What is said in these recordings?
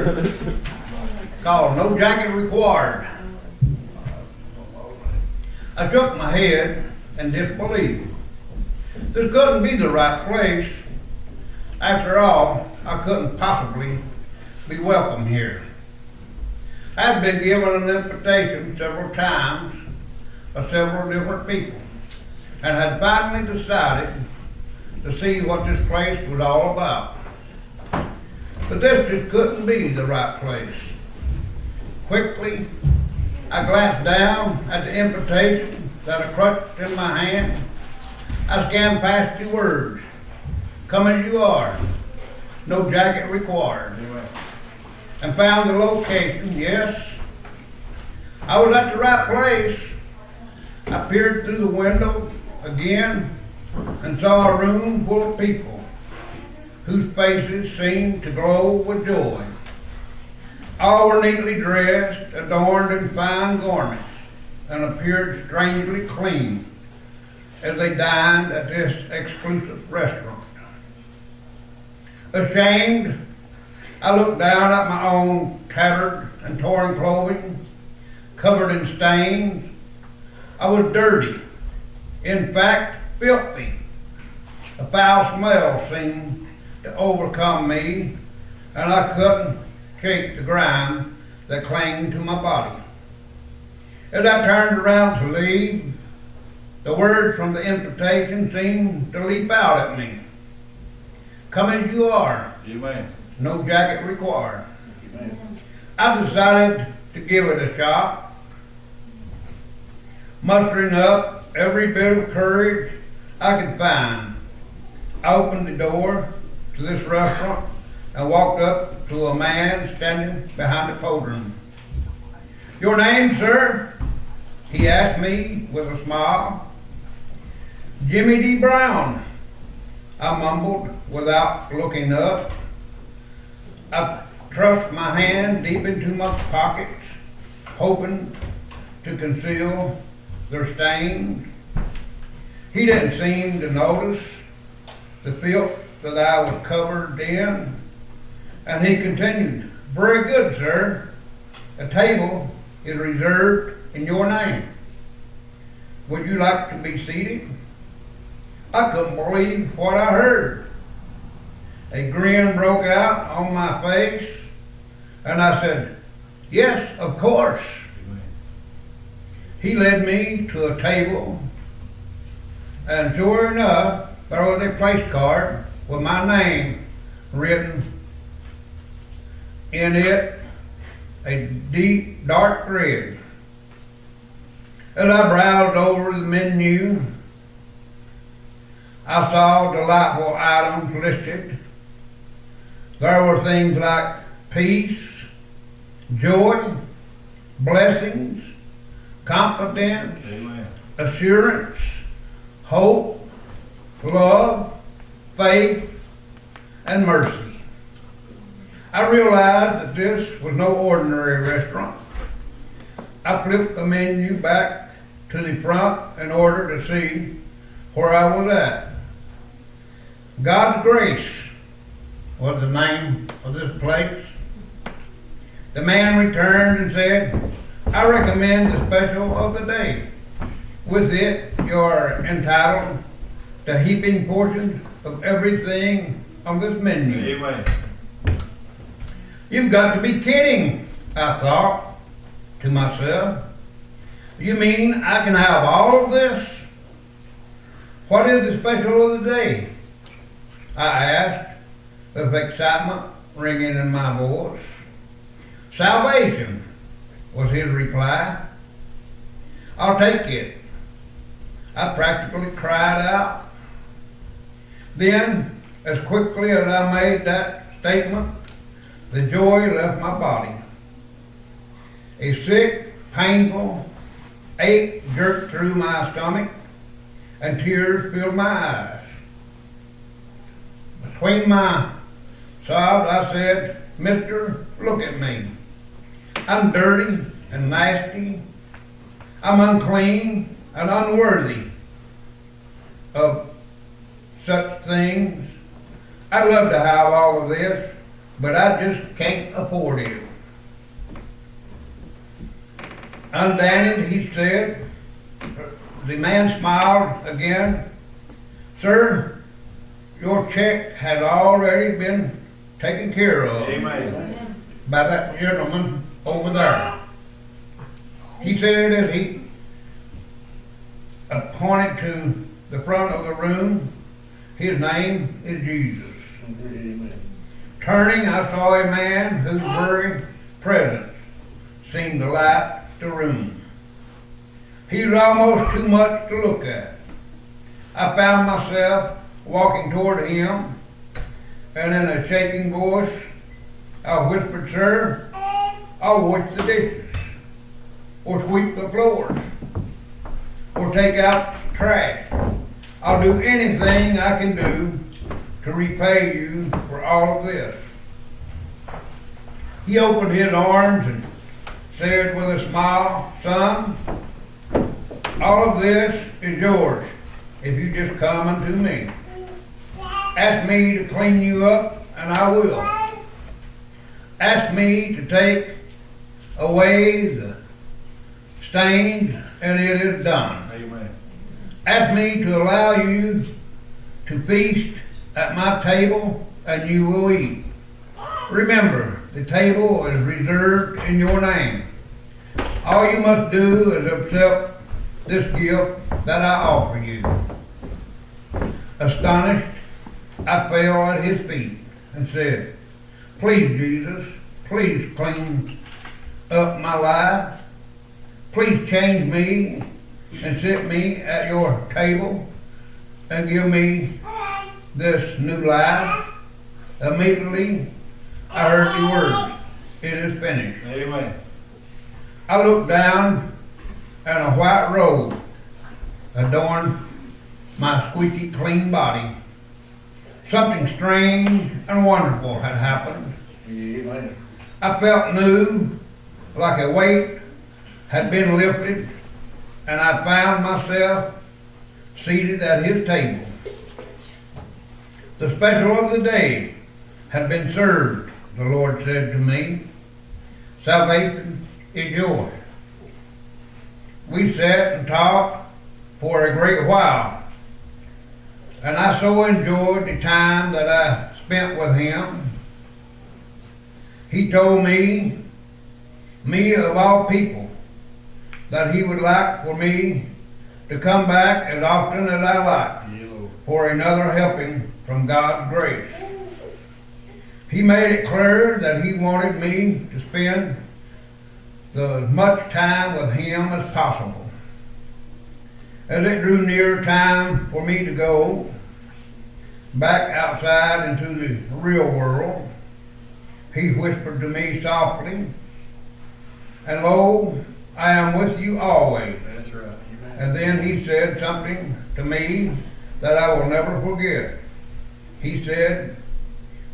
here called No Jacket Required. I shook my head in disbelief. This couldn't be the right place. After all, I couldn't possibly be welcome here. I'd been given an invitation several times by several different people and had finally decided to see what this place was all about. But this just couldn't be the right place. Quickly, I glanced down at the invitation that I clutched in my hand. I scanned past the words, "Come as you are, no jacket required," and found the location. Yes, I was at the right place. I peered through the window again and saw a room full of people whose faces seemed to glow with joy. All were neatly dressed, adorned in fine garments, and appeared strangely clean as they dined at this exclusive restaurant. Ashamed, I looked down at my own tattered and torn clothing, covered in stains. I was dirty, in fact, filthy. A foul smell seemed to overcome me, and I couldn't shake the grime that clung to my body. As I turned around to leave, the words from the invitation seemed to leap out at me. "Come as you are. Amen. No jacket required." Amen. I decided to give it a shot. Mustering up every bit of courage I could find, I opened the door to this restaurant and walked up to a man standing behind the podium. "Your name, sir?" he asked me with a smile. "Jimmy D. Brown," I mumbled without looking up. I thrust my hand deep into my pockets, hoping to conceal their stains. He didn't seem to notice the filth that I was covered in, and he continued, "Very good, sir. A table is reserved in your name. Would you like to be seated?" I couldn't believe what I heard. A grin broke out on my face, and I said, "Yes, of course." He led me to a table, and sure enough, there was a place card with my name written in it, a deep dark red. As I browsed over the menu, I saw delightful items listed. There were things like peace, joy, blessings, confidence, Amen. assurance, hope, love, faith, and mercy. I realized that this was no ordinary restaurant. I flipped the menu back to the front in order to see where I was at. God's Grace was the name of this place. The man returned and said, "I recommend the special of the day. With it, you are entitled to heaping portions of everything on this menu." Amen. "You've got to be kidding," I thought to myself. "You mean I can have all of this? What is the special of the day?" I asked, with excitement ringing in my voice. "Salvation," was his reply. "I'll take it." I practically cried out. Then, as quickly as I made that statement, the joy left my body. A sick, painful ache jerked through my stomach, and tears filled my eyes. Between my sobs, I said, "Mister, look at me. I'm dirty and nasty. I'm unclean and unworthy of such things. I'd love to have all of this, but I just can't afford it. Undone, he said. The man smiled again. Sir, your check has already been taken care of. Amen. By that gentleman over there. He said as he pointed to the front of the room, his name is Jesus. Amen. Turning, I saw a man whose very presence seemed to light the room. He was almost too much to look at. I found myself walking toward him, and in a shaking voice, I whispered, "Sir, I'll wash the dishes, or sweep the floors, or take out the trash. I'll do anything I can do to repay you for all of this." He opened his arms and said with a smile, "Son, all of this is yours if you just come unto me. Ask me to clean you up, and I will. Ask me to take away the stains, and it is done. Amen. Ask me to allow you to feast at my table, and you will eat. Remember, the table is reserved in your name. All you must do is accept this gift that I offer you." Astonished, I fell at his feet and said, "Please, Jesus, please clean up my life. Please change me and sit me at your table and give me this new life." Immediately, I heard the words, "It is finished." Amen. I looked down, and a white robe adorned my squeaky clean body. Something strange and wonderful had happened. Amen. I felt new, like a weight had been lifted, and I found myself seated at his table. The special of the day had been served, the Lord said to me. Salvation is yours. We sat and talked for a great while, and I so enjoyed the time that I spent with him. He told me of all people, that he would like for me to come back as often as I like for another helping from God's grace. He made it clear that he wanted me to spend as much time with him as possible. As it drew near time for me to go back outside into the real world, he whispered to me softly, "And lo, I am with you always." That's right. And then he said something to me that I will never forget. He said,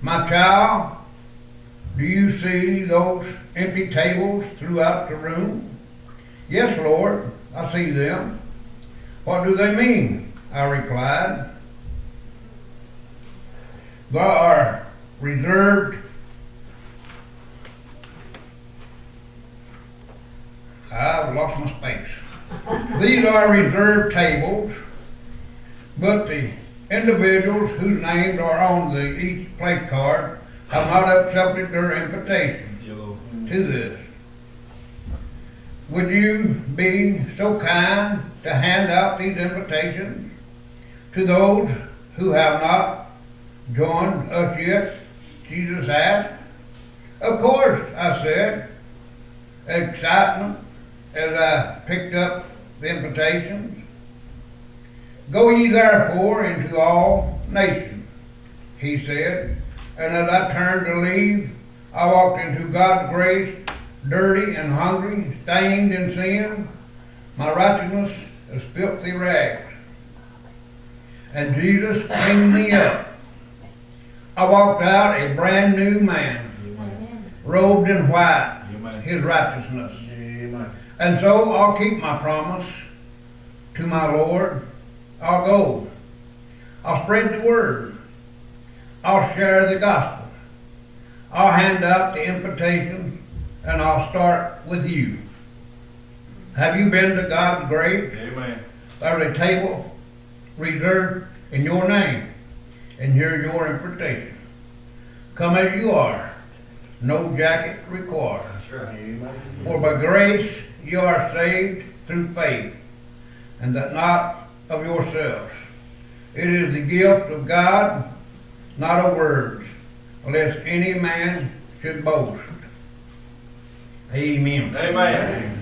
"My child, do you see those empty tables throughout the room?" "Yes, Lord, I see them." "What do they mean?" I replied. "They are reserved." I've lost my space. "These are reserved tables, but the individuals whose names are on each place card have not accepted their invitation to this. Would you be so kind to hand out these invitations to those who have not joined us yet?" Jesus asked. "Of course," I said, excitement as I picked up the invitations. "Go ye therefore into all nations," he said, and as I turned to leave, I walked into God's grace, dirty and hungry, stained in sin, my righteousness as filthy rags. And Jesus cleaned me up. I walked out a brand new man, robed in white, his righteousness. And so I'll keep my promise to my Lord. I'll go. I'll spread the word. I'll share the gospel. I'll hand out the invitation, and I'll start with you. Have you been to God's grave? Amen. There's a table reserved in your name, and here's your invitation. Come as you are, no jacket required. That's right. Amen. For by grace you are saved through faith, and that not of yourselves. It is the gift of God, not of words, lest any man should boast. Amen. Amen.